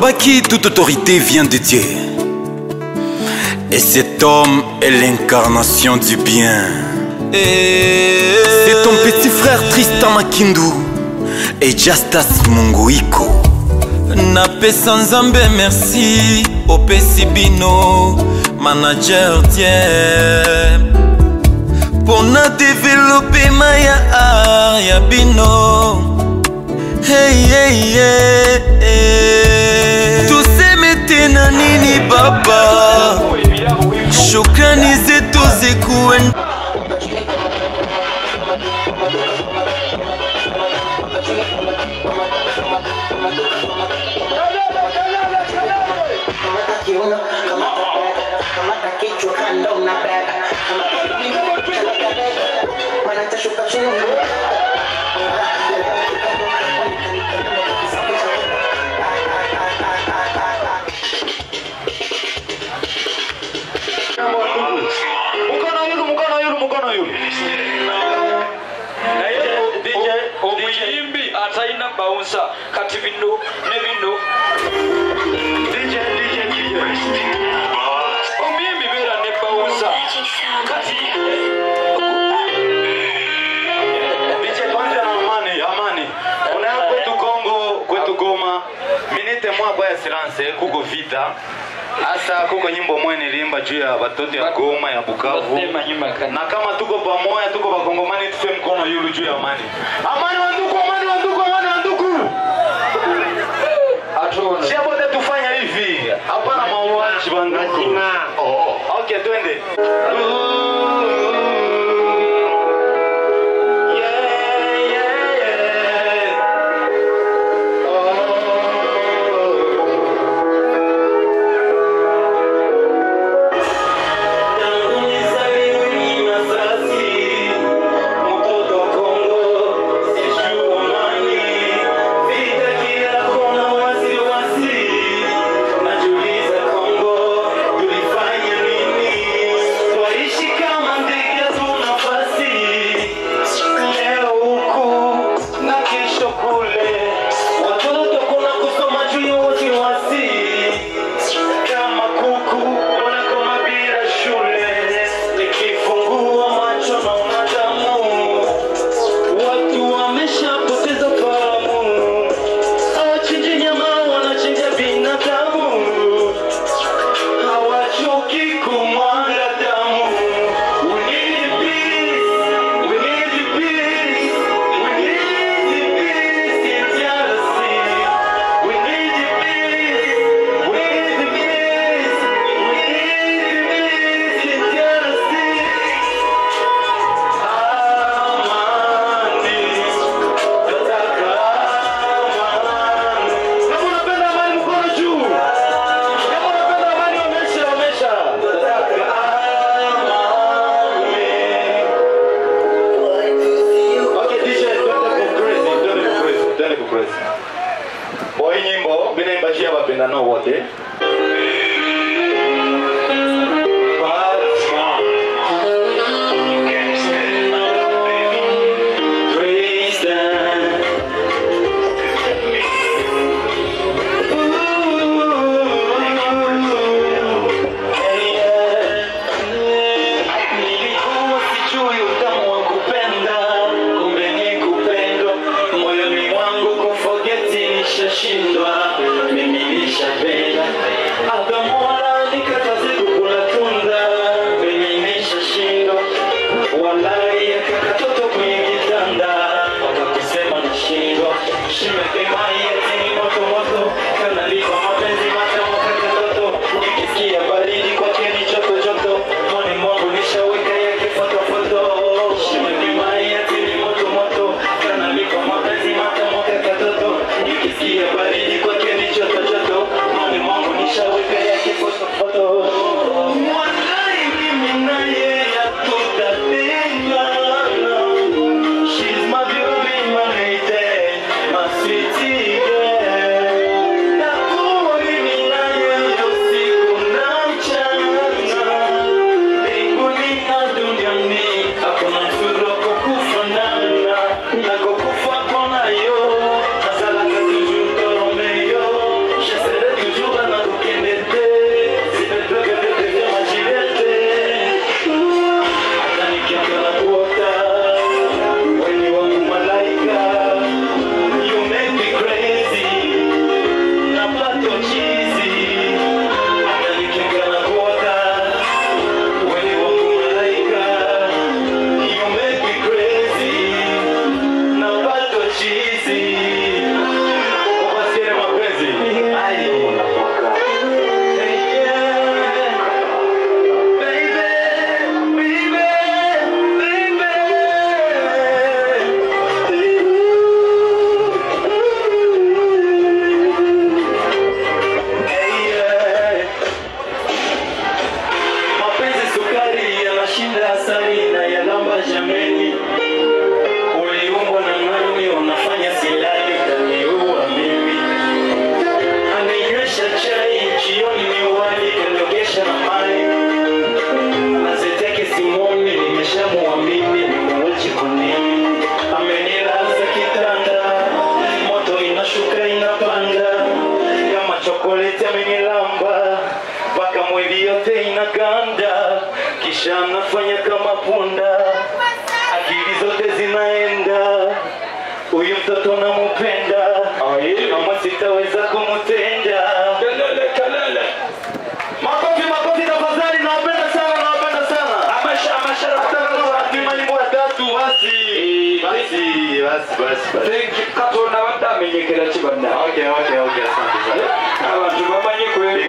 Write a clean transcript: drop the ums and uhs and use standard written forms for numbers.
Sabaki, toute autorité vient de Dieu. Et cet homme est l'incarnation du bien. C'est ton petit frère Tristan Makindu et Justus Munguiko. Napesa Nzambe merci opesi bino manager Dieu pour na développer maya art ya bino. Hey hey hey hey. Tusemete na nini baba, shukrani zetu zikuwe. Kati bino ne bino DJ Omiyembi bera ne bawusa kati DJ kwanza amani unaya kwetu Kongo kwetu Goma minite mwaba ya silence kuko vita asa kuko nyimbo mwenye limba juu ya watoto ya Goma ya Bukavu na kama tuko pamoja tuko bakongomani tufe mkono yulu juu ya amani wanduku Siabote tufanya hivi. Hapana mauaji banduku. Okay, twende. Kushinda asali na yalamba jameni. Uliumbwa na nani unafanya silali kaniua mimi. Anainywesha chai jioni ni wali kaniogesha na mai. Nazeteke Simoni nimeshamuamini nimewachi kunini. Amenilaza kitanda moto inashuka inapanda kama chokoleti amenilamba mpaka mwili yote inaganda kisha anafanya kama punda akili zote zinaenda huyu mtoto namupenda kama sitaweza kumutenda kalele makofi tafadhali nawapenda sana atimani mwa tatu basi kato na wanda amenyekera chibanda okay asante sana abantu bamanye kweli